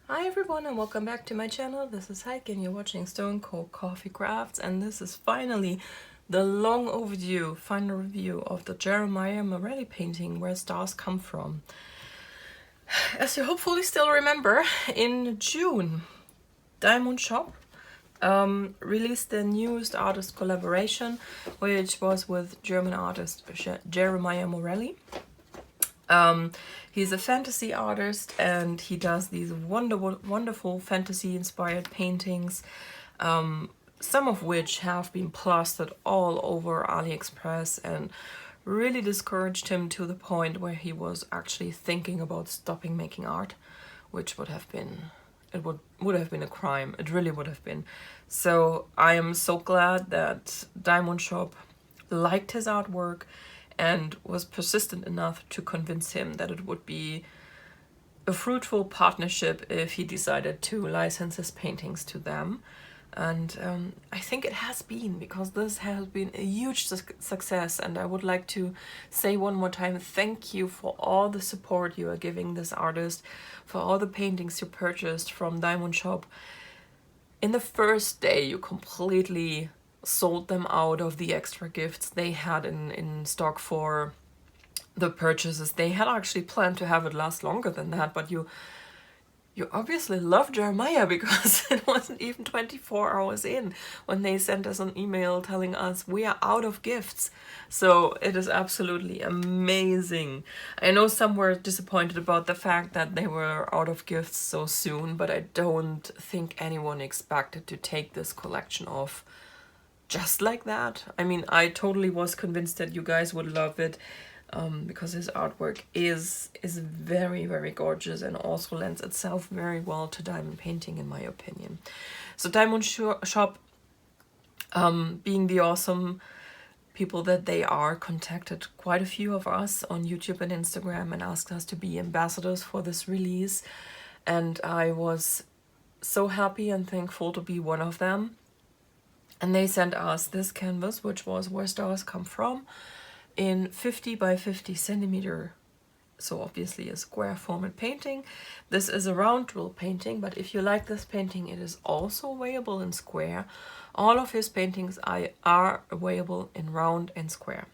Hi everyone and welcome back to my channel. This is Heike and you're watching Stone Cold Coffee Crafts, and this is finally the long overdue final review of the Jeremiah Morelli painting Where Stars Come From. As you hopefully still remember, in June DIYmoon Shop released the newest artist collaboration, which was with German artist Jeremiah Morelli. He's a fantasy artist and he does these wonderful fantasy inspired paintings, some of which have been plastered all over AliExpress and really discouraged him to the point where he was actually thinking about stopping making art, which would have been, would have been a crime. It really would have been. So I am so glad that DIYmoon Shop liked his artwork and was persistent enough to convince him that it would be a fruitful partnership if he decided to license his paintings to them. And I think it has been, because this has been a huge success, and I would like to say one more time thank you for all the support you are giving this artist, for all the paintings you purchased from DIYmoon Shop. In the first day you completely sold them out of the extra gifts they had in stock for the purchases. They had actually planned to have it last longer than that, but you obviously love Jeremiah, because it wasn't even 24 hours in when they sent us an email telling us we are out of gifts. So it is absolutely amazing. I know some were disappointed about the fact that they were out of gifts so soon, but I don't think anyone expected to take this collection off just like that. I mean, I totally was convinced that you guys would love it, because his artwork is very gorgeous and also lends itself very well to diamond painting, in my opinion. So DIYmoon Shop, being the awesome people that they are, contacted quite a few of us on YouTube and Instagram and asked us to be ambassadors for this release, and I was so happy and thankful to be one of them. And they sent us this canvas, which was Where Stars Come From, in 50 by 50 centimeter, so obviously a square format painting. This is a round drill painting, but if you like this painting, it is also available in square. All of his paintings are available in round and square.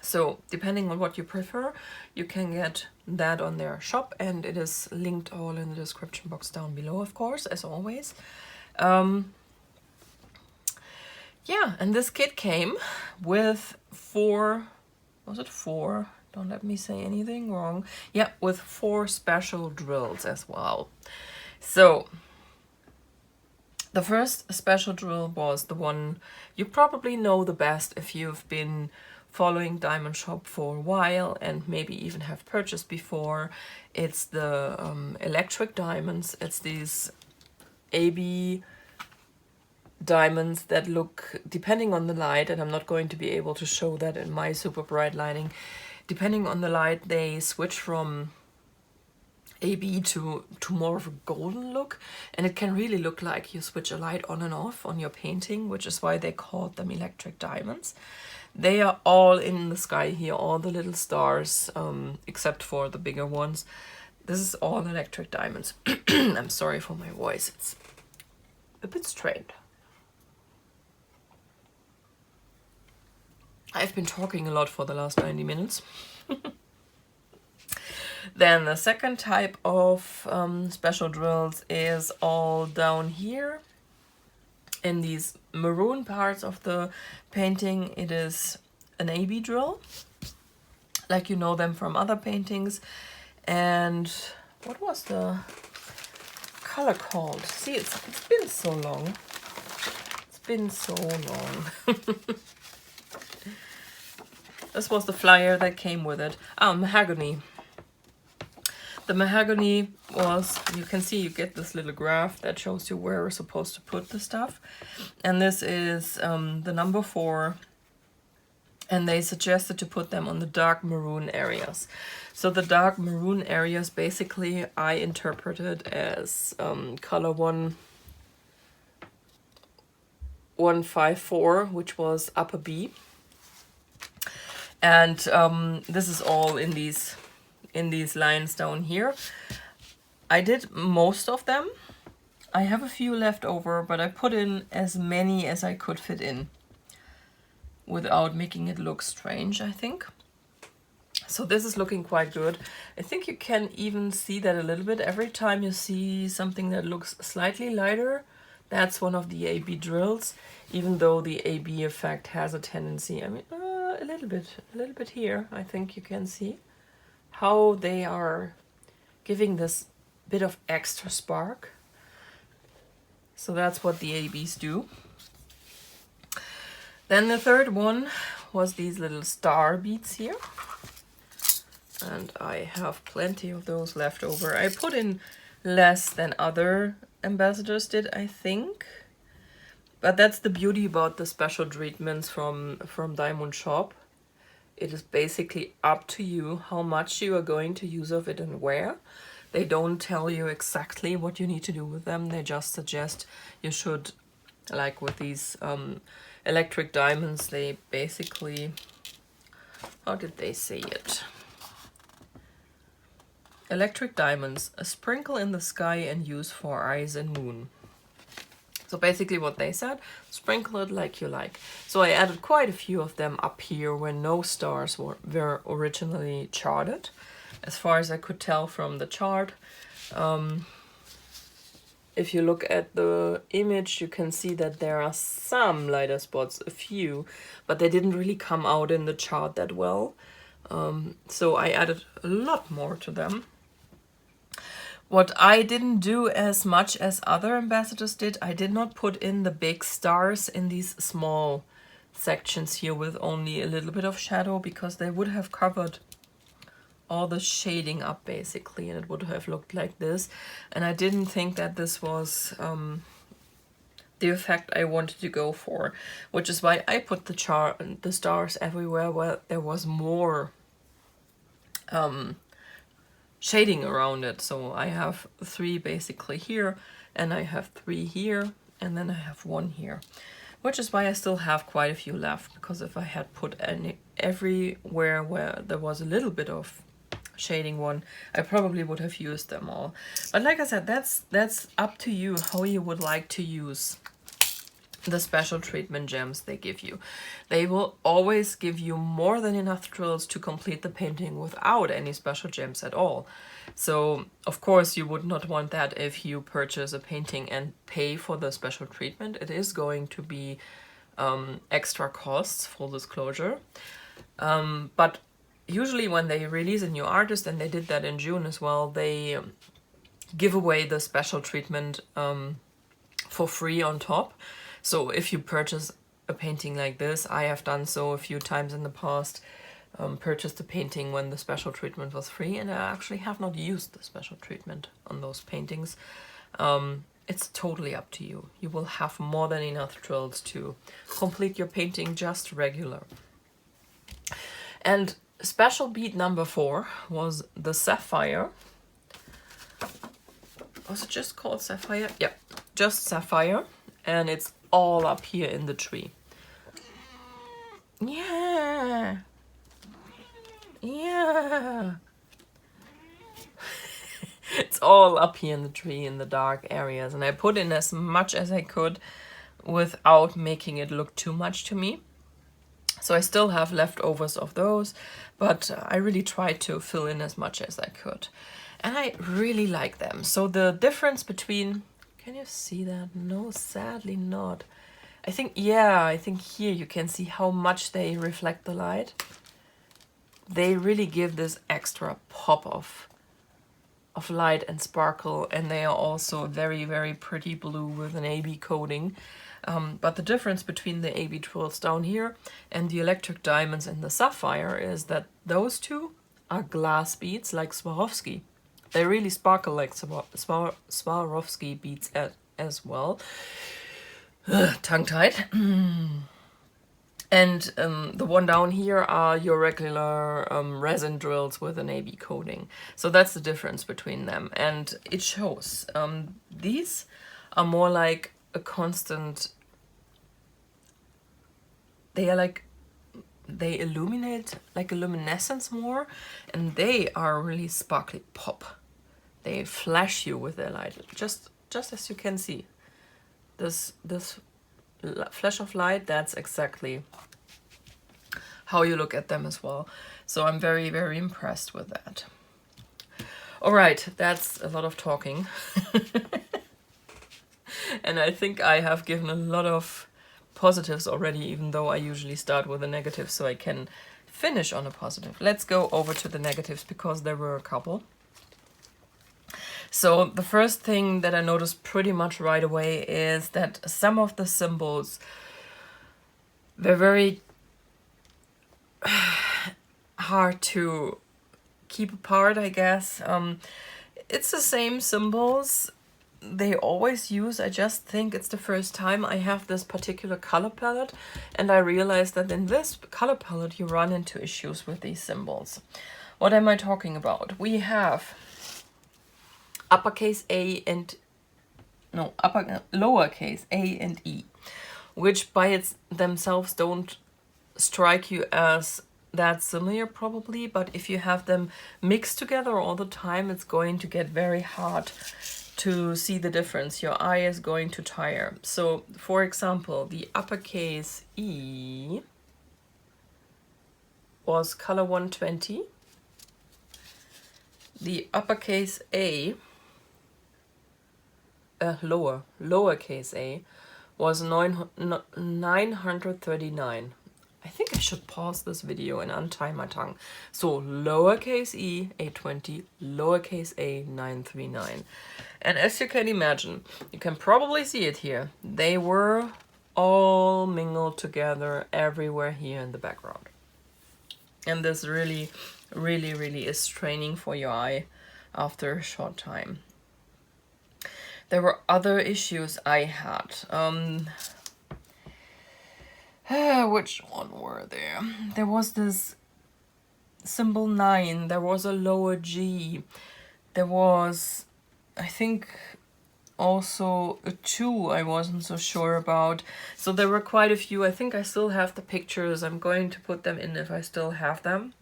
So depending on what you prefer, you can get that on their shop, and it is linked all in the description box down below, of course, as always. Yeah, and this kit came with four, was it four? Don't let me say anything wrong. Yeah, with 4 special drills as well. So the first special drill was the one you probably know the best if you've been following DIYmoon Shop for a while and maybe even have purchased before. It's the electric diamonds. It's these AB diamonds that look, depending on the light, and I'm not going to be able to show that in my super bright lighting, depending on the light they switch from AB to more of a golden look, and it can really look like you switch a light on and off on your painting, which is why they called them electric diamonds. They are all in the sky here, all the little stars, except for the bigger ones. This is all electric diamonds. I'm sorry for my voice, it's a bit strained. I've been talking a lot for the last 90 minutes. Then the second type of special drills is all down here in these maroon parts of the painting. It is an AB drill, like you know them from other paintings. And what was the color called? See, it's been so long. It's been so long. This was the flyer that came with it. Mahogany. The mahogany was, you can see you get this little graph that shows you where we're supposed to put the stuff. And this is the number 4. And they suggested to put them on the dark maroon areas. So the dark maroon areas, basically, I interpreted as color 154, which was upper B. And this is all in these lines down here. I did most of them. I have a few left over, but I put in as many as I could fit in without making it look strange, I think. So this is looking quite good. I think you can even see that a little bit. Every time you see something that looks slightly lighter, that's one of the AB drills, even though the AB effect has a tendency, I mean, a little bit here, I think you can see how they are giving this bit of extra spark. So that's what the ABs do. Then the third one was these little star beads here. And I have plenty of those left over. I put in less than other ambassadors did, I think. But that's the beauty about the special treatments from DIYmoon shop. It is basically up to you how much you are going to use of it and where. They don't tell you exactly what you need to do with them. They just suggest you should, like with these electric diamonds, they basically, how did they say it? Electric diamonds, a sprinkle in the sky and use for eyes and moon. So basically what they said, sprinkle it like you like. So I added quite a few of them up here where no stars were originally charted. As far as I could tell from the chart. If you look at the image, you can see that there are some lighter spots, a few, but they didn't really come out in the chart that well. So I added a lot more to them. What I didn't do as much as other ambassadors did, I did not put in the big stars in these small sections here with only a little bit of shadow, because they would have covered all the shading up basically, and it would have looked like this. And I didn't think that this was the effect I wanted to go for, which is why I put the stars everywhere where there was more shading around it. So I have 3 basically here, and I have 3 here, and then I have 1 here, which is why I still have quite a few left, because if I had put everywhere where there was a little bit of shading one, I probably would have used them all. But like I said, that's up to you how you would like to use the special treatment gems they give you. They will always give you more than enough drills to complete the painting without any special gems at all. So of course you would not want that if you purchase a painting and pay for the special treatment. It is going to be extra costs, full disclosure. But usually when they release a new artist, and they did that in June as well, they give away the special treatment for free on top. So if you purchase a painting like this, I have done so a few times in the past, purchased a painting when the special treatment was free, and I actually have not used the special treatment on those paintings. It's totally up to you. You will have more than enough drills to complete your painting just regular. And special bead number 4 was the sapphire. Was it just called sapphire? Yeah, just sapphire. And it's all up here in the tree. Yeah. Yeah. It's all up here in the tree in the dark areas. And I put in as much as I could without making it look too much to me. So I still have leftovers of those, but I really tried to fill in as much as I could. And I really like them. So the difference between, can you see that? No, sadly not. I think here you can see how much they reflect the light. They really give this extra pop of light and sparkle, and they are also very, very pretty blue with an AB coating. But the difference between the AB drills down here and the electric diamonds and the sapphire is that those two are glass beads like Swarovski. They really sparkle like Swarovski beads as well. Tongue-tied. And the one down here are your regular resin drills with an AB coating. So that's the difference between them. And it shows. These are more like a constant, they illuminate like a luminescence more, and they are really sparkly pop. they flash you with their light, just as you can see. This flash of light, that's exactly how you look at them as well. So I'm very, very impressed with that. All right, that's a lot of talking. And I think I have given a lot of positives already, even though I usually start with a negative so I can finish on a positive. Let's go over to the negatives because there were a couple. So the first thing that I noticed pretty much right away is that some of the symbols were very hard to keep apart, I guess. It's the same symbols they always use. I just think it's the first time I have this particular color palette, and I realized that in this color palette you run into issues with these symbols. What am I talking about? We have uppercase A and lowercase A and E, which by themselves don't strike you as that similar probably, but if you have them mixed together all the time, it's going to get very hard to see the difference. Your eye is going to tire. So for example, the uppercase E was color 120. The uppercase A, lowercase a, was 939. I think I should pause this video and untie my tongue. So lowercase e, 820, lowercase a, 939. And as you can imagine, you can probably see it here, they were all mingled together everywhere here in the background. And this really, really, really is straining for your eye after a short time. There were other issues I had. Which one were there? There was this symbol 9. There was a lower G. There was, I think, also a 2 I wasn't so sure about. So there were quite a few. I think I still have the pictures. I'm going to put them in if I still have them.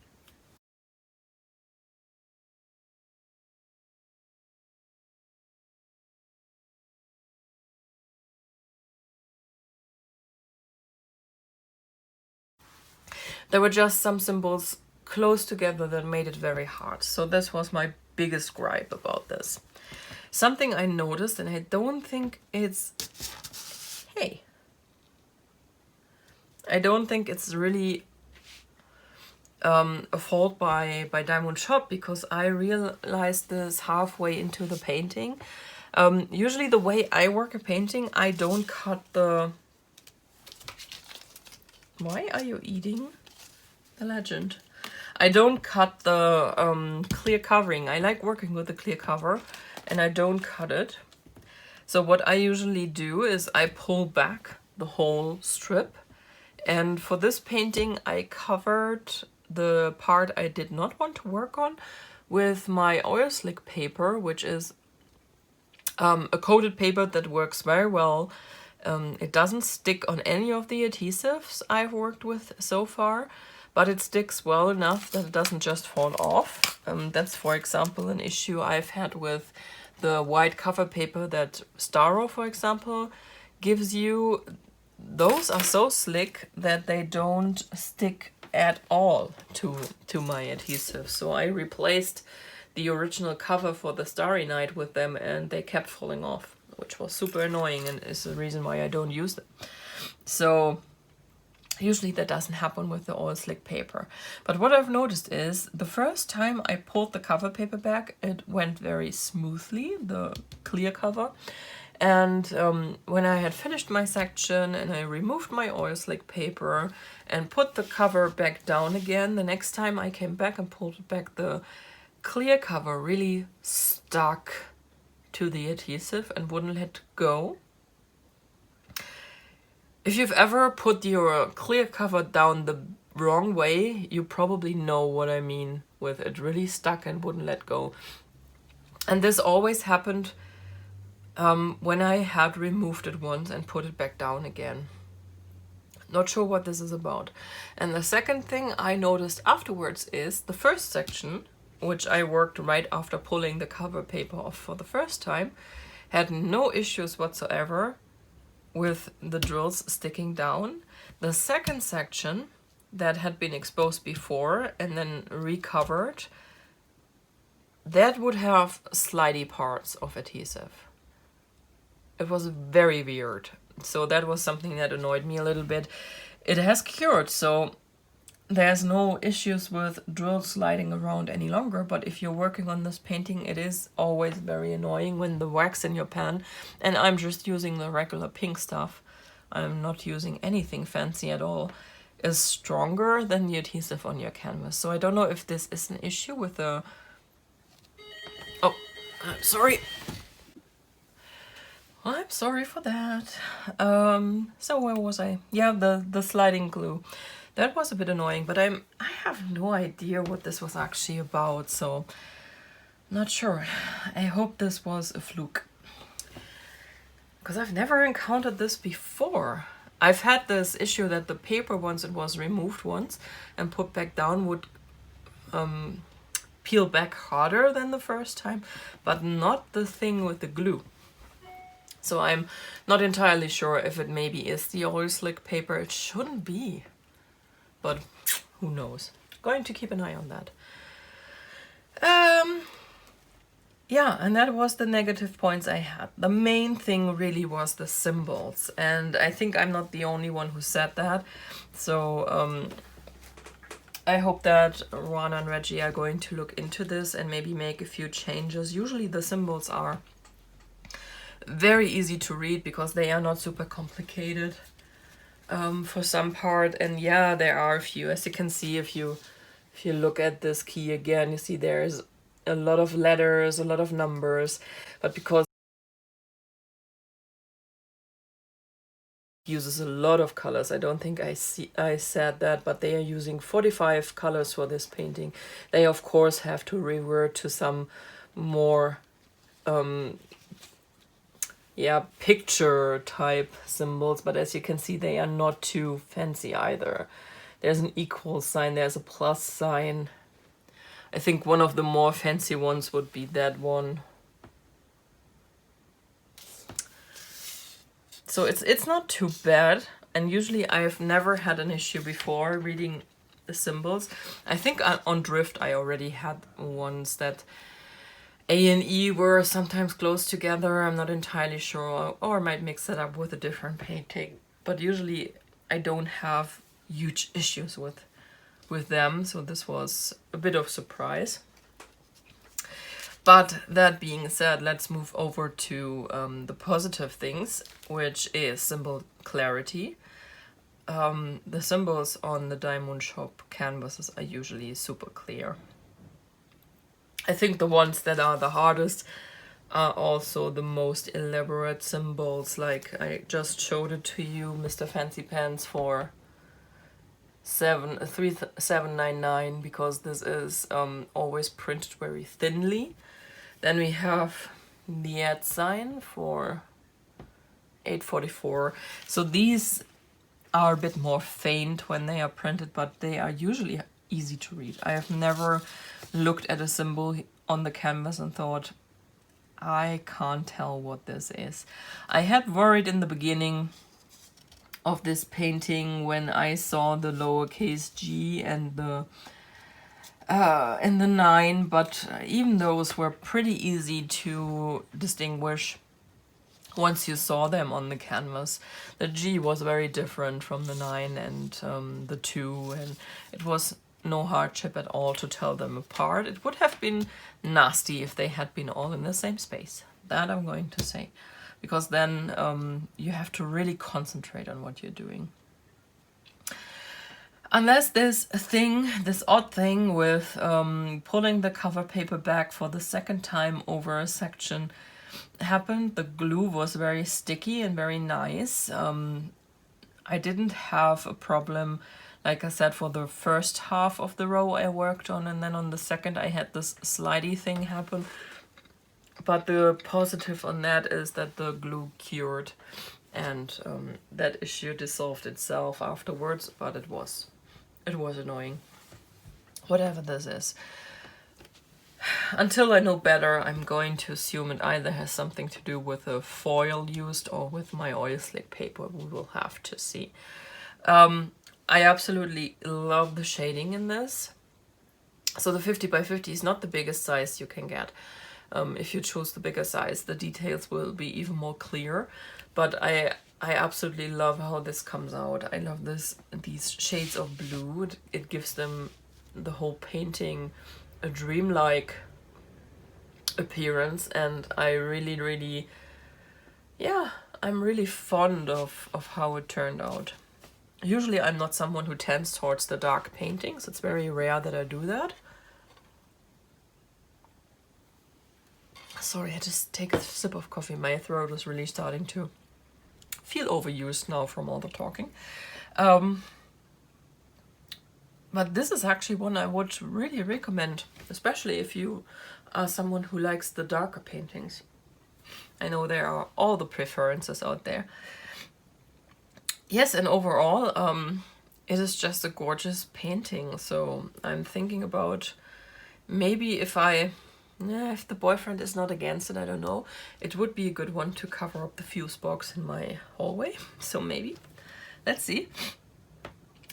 There were just some symbols close together that made it very hard. So this was my biggest gripe about this. Something I noticed, and I don't think it's... Hey. I don't think it's really a fault by DIYmoon Shop, because I realized this halfway into the painting. Usually the way I work a painting, I don't cut the... Why are you eating? The legend. I don't cut the clear covering. I like working with the clear cover, and I don't cut it. So what I usually do is I pull back the whole strip, and for this painting I covered the part I did not want to work on with my oil slick paper, which is a coated paper that works very well. It doesn't stick on any of the adhesives I've worked with so far, but it sticks well enough that it doesn't just fall off. That's, for example, an issue I've had with the white cover paper that Starro, for example, gives you. Those are so slick that they don't stick at all to my adhesive. So I replaced the original cover for the Starry Night with them, and they kept falling off, which was super annoying and is the reason why I don't use them. So usually that doesn't happen with the oil slick paper. But what I've noticed is the first time I pulled the cover paper back, it went very smoothly, the clear cover. And when I had finished my section and I removed my oil slick paper and put the cover back down again, the next time I came back and pulled it back, the clear cover really stuck to the adhesive and wouldn't let go. If you've ever put your clear cover down the wrong way, you probably know what I mean with it really stuck and wouldn't let go. And this always happened when I had removed it once and put it back down again. Not sure what this is about. And the second thing I noticed afterwards is the first section which I worked right after pulling the cover paper off for the first time, had no issues whatsoever with the drills sticking down. The second section that had been exposed before and then recovered, that would have slidey parts of adhesive. It was very weird. So that was something that annoyed me a little bit. It has cured, so there's no issues with drills sliding around any longer, but if you're working on this painting, it is always very annoying when the wax in your pan, and I'm just using the regular pink stuff, I'm not using anything fancy at all, is stronger than the adhesive on your canvas. So I don't know if this is an issue with the... Oh, I'm sorry. I'm sorry for that. So where was I? Yeah, the sliding glue. That was a bit annoying, but I have no idea what this was actually about, so not sure. I hope this was a fluke, because I've never encountered this before. I've had this issue that the paper, once it was removed once and put back down, would peel back harder than the first time, but not the thing with the glue. So I'm not entirely sure if it maybe is the oil slick paper. It shouldn't be, but who knows. Going to keep an eye on that. Yeah, and that was the negative points I had. The main thing really was the symbols, and I think I'm not the only one who said that. So I hope that Rana and Reggie are going to look into this and maybe make a few changes. Usually the symbols are very easy to read because they are not super complicated for some part. And yeah, there are a few, as you can see, if you look at this key again, you see there's a lot of letters, a lot of numbers, but because it uses a lot of colors, I don't think I said that, but they are using 45 colors for this painting. They of course have to revert to some more picture type symbols, but as you can see, they are not too fancy either. There's an equal sign, there's a plus sign. I think one of the more fancy ones would be that one. So it's not too bad, and usually I've never had an issue before reading the symbols. I think on Drift I already had ones that A and E were sometimes close together. I'm not entirely sure, or I might mix it up with a different painting. But usually I don't have huge issues with them, so this was a bit of surprise. But that being said, let's move over to the positive things, which is symbol clarity. The symbols on the DIYmoon shop canvases are usually super clear. I think the ones that are the hardest are also the most elaborate symbols, like I just showed it to you, Mr. Fancy Pants for 3799, because this is always printed very thinly. Then we have the @ sign for 844. So these are a bit more faint when they are printed, but they are usually easy to read. I have never looked at a symbol on the canvas and thought, I can't tell what this is. I had worried in the beginning of this painting when I saw the lowercase g and the 9, but even those were pretty easy to distinguish once you saw them on the canvas. The G was very different from the 9 and the 2, and it was no hardship at all to tell them apart. It would have been nasty if they had been all in the same space. That I'm going to say. Because then you have to really concentrate on what you're doing. Unless this odd thing with pulling the cover paper back for the second time over a section happened, the glue was very sticky and very nice. I didn't have a problem, like I said, for the first half of the row I worked on, and then on the second I had this slidey thing happen. But the positive on that is that the glue cured, and that issue dissolved itself afterwards, but it was annoying. Whatever this is. Until I know better, I'm going to assume it either has something to do with the foil used or with my oil slick paper. We will have to see. I absolutely love the shading in this. So the 50 by 50 is not the biggest size you can get. If you choose the bigger size, the details will be even more clear. But I absolutely love how this comes out. I love these shades of blue. It gives them, the whole painting, a dreamlike appearance, and I really, yeah, I'm really fond of how it turned out. Usually I'm not someone who tends towards the dark paintings. It's very rare that I do that. Sorry, I just take a sip of coffee. My throat is really starting to feel overused now from all the talking. But this is actually one I would really recommend, especially if you are someone who likes the darker paintings. I know there are all the preferences out there. Yes, and overall, it is just a gorgeous painting. So I'm thinking about maybe if the boyfriend is not against it, I don't know, it would be a good one to cover up the fuse box in my hallway. So maybe, let's see.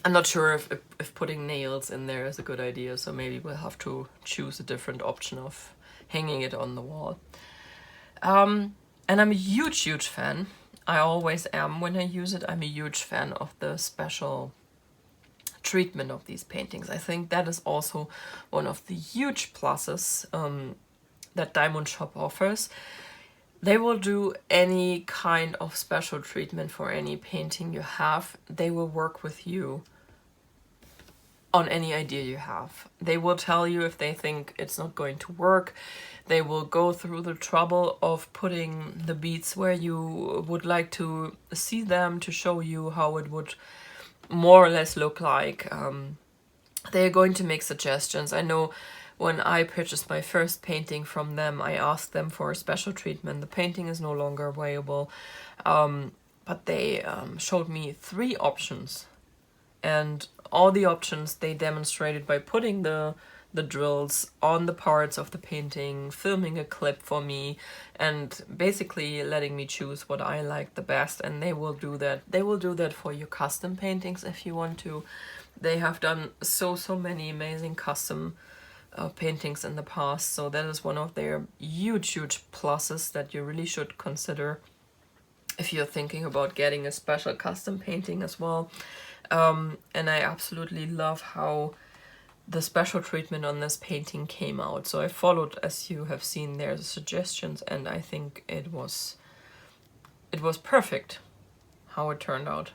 I'm not sure if putting nails in there is a good idea, so maybe we'll have to choose a different option of hanging it on the wall. And I'm a huge fan. I always am when I use it. I'm a huge fan of the special treatment of these paintings. I think that is also one of the huge pluses that DIYmoon Shop offers. They will do any kind of special treatment for any painting you have. They will work with you on any idea you have. They will tell you if they think it's not going to work. They will go through the trouble of putting the beads where you would like to see them, to show you how it would more or less look like. They're going to make suggestions. I know when I purchased my first painting from them, I asked them for a special treatment. The painting is no longer available, but they showed me 3 options. And all the options they demonstrated by putting the drills on the parts of the painting, filming a clip for me, and basically letting me choose what I like the best. And they will do that. They will do that for your custom paintings if you want to. They have done so many amazing custom paintings in the past, so that is one of their huge pluses that you really should consider if you're thinking about getting a special custom painting as well. And I absolutely love how the special treatment on this painting came out. So I followed, as you have seen, their suggestions, and I think it was perfect how it turned out.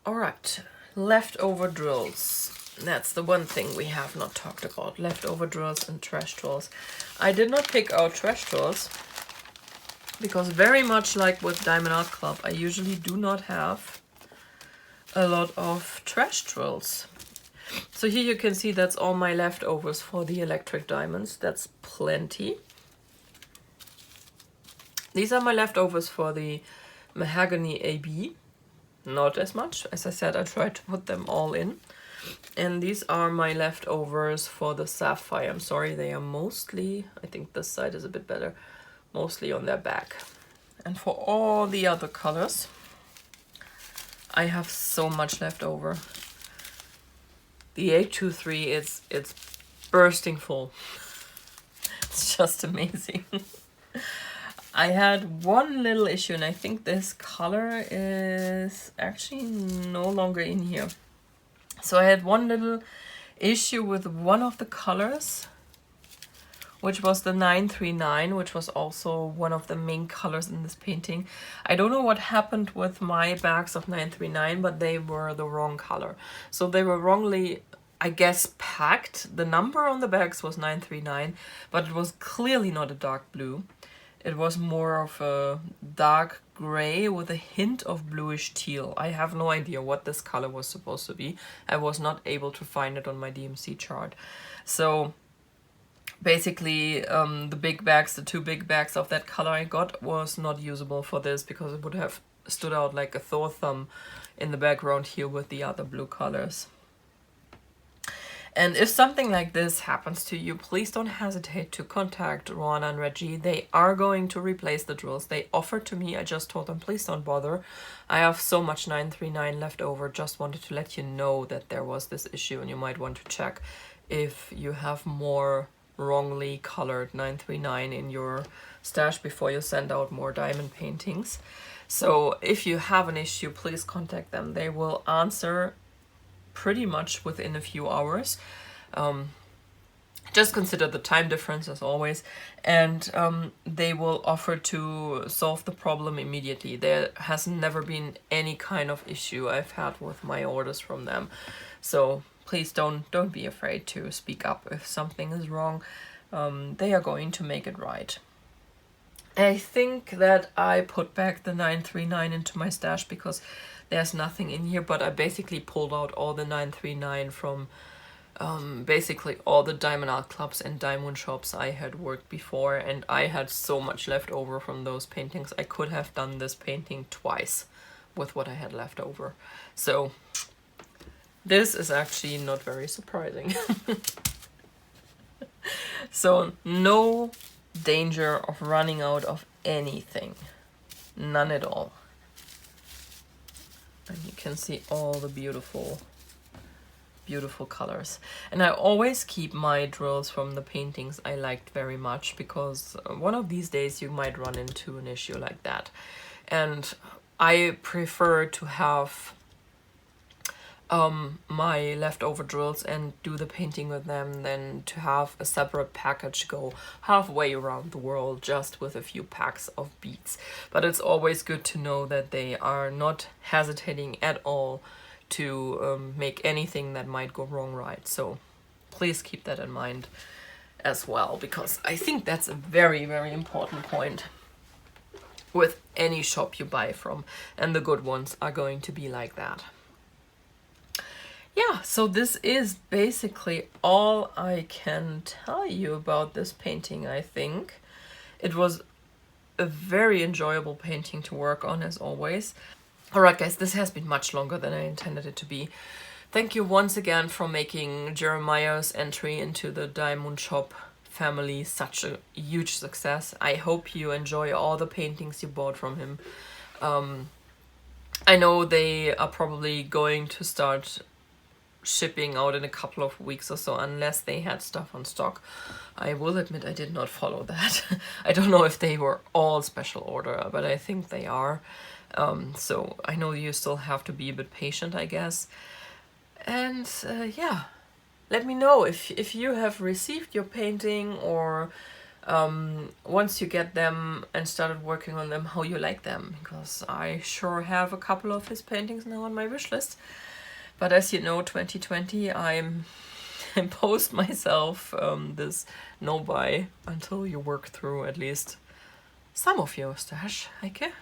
All right, leftover drills. That's the one thing we have not talked about. Leftover drills and trash tools. I did not pick out trash tools because, very much like with Diamond Art Club, I usually do not have a lot of trash drills. So here you can see that's all my leftovers for the electric diamonds. That's plenty. These are my leftovers for the mahogany AB. Not as much. As I said, I tried to put them all in. And these are my leftovers for the sapphire. I'm sorry, they are mostly, I think this side is a bit better, mostly on their back. And for all the other colors, I have so much left over. The 823, it's bursting full. It's just amazing. I had one little issue, and I think this color is actually no longer in here. So I had one little issue with one of the colors, which was the 939, which was also one of the main colors in this painting. I don't know what happened with my bags of 939, but they were the wrong color. So they were wrongly, I guess, packed. The number on the bags was 939, but it was clearly not a dark blue. It was more of a dark gray with a hint of bluish teal. I have no idea what this color was supposed to be. I was not able to find it on my DMC chart. So basically, the big bags, the 2 big bags of that color I got was not usable for this because it would have stood out like a Thor thumb in the background here with the other blue colors. And if something like this happens to you, please don't hesitate to contact Rowan and Reggie. They are going to replace the drills. They offered to me. I just told them, please don't bother. I have so much 939 left over. Just wanted to let you know that there was this issue, and you might want to check if you have more wrongly colored 939 in your stash before you send out more diamond paintings. So if you have an issue, please contact them. They will answer pretty much within a few hours. Just consider the time difference as always, and they will offer to solve the problem immediately. There has never been any kind of issue I've had with my orders from them, so please don't be afraid to speak up if something is wrong. They are going to make it right. I think that I put back the 939 into my stash because there's nothing in here, but I basically pulled out all the 939 from basically all the diamond art clubs and DIYmoon shops I had worked before, and I had so much left over from those paintings. I could have done this painting twice with what I had left over. So this is actually not very surprising. So no danger of running out of anything. None at all. And you can see all the beautiful colors. And I always keep my drills from the paintings I liked very much, because one of these days you might run into an issue like that. And I prefer to have my leftover drills and do the painting with them than to have a separate package go halfway around the world just with a few packs of beads. But it's always good to know that they are not hesitating at all to make anything that might go wrong right. So please keep that in mind as well, because I think that's a very, very important point with any shop you buy from, and the good ones are going to be like that. Yeah, so this is basically all I can tell you about this painting, I think. It was a very enjoyable painting to work on, as always. Alright guys, this has been much longer than I intended it to be. Thank you once again for making Jeremiah's entry into the DIYmoon shop family such a huge success. I hope you enjoy all the paintings you bought from him. I know they are probably going to start shipping out in a couple of weeks or so, unless they had stuff on stock. I will admit I did not follow that. I don't know if they were all special order, but I think they are. So I know you still have to be a bit patient, I guess. And yeah, let me know if you have received your painting, or once you get them and started working on them, how you like them, because I sure have a couple of his paintings now on my wish list. But as you know, 2020, I'm imposed myself this no buy until you work through at least some of your stash, okay?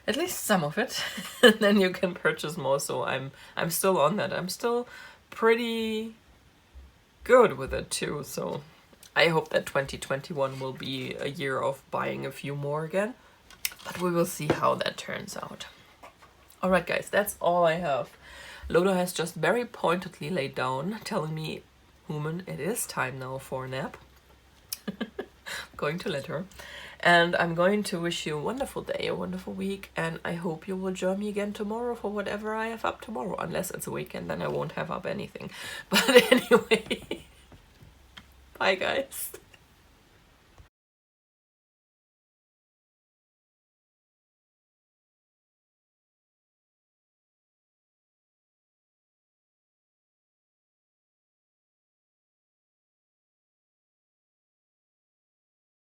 At least some of it, and then you can purchase more. So I'm still on that. I'm still pretty good with it too. So I hope that 2021 will be a year of buying a few more again. But we will see how that turns out. Alright guys, that's all I have. Loda has just very pointedly laid down, telling me, "Woman, it is time now for a nap." Going to let her. And I'm going to wish you a wonderful day, a wonderful week, and I hope you will join me again tomorrow for whatever I have up tomorrow. Unless it's a weekend, then I won't have up anything. But anyway, bye guys.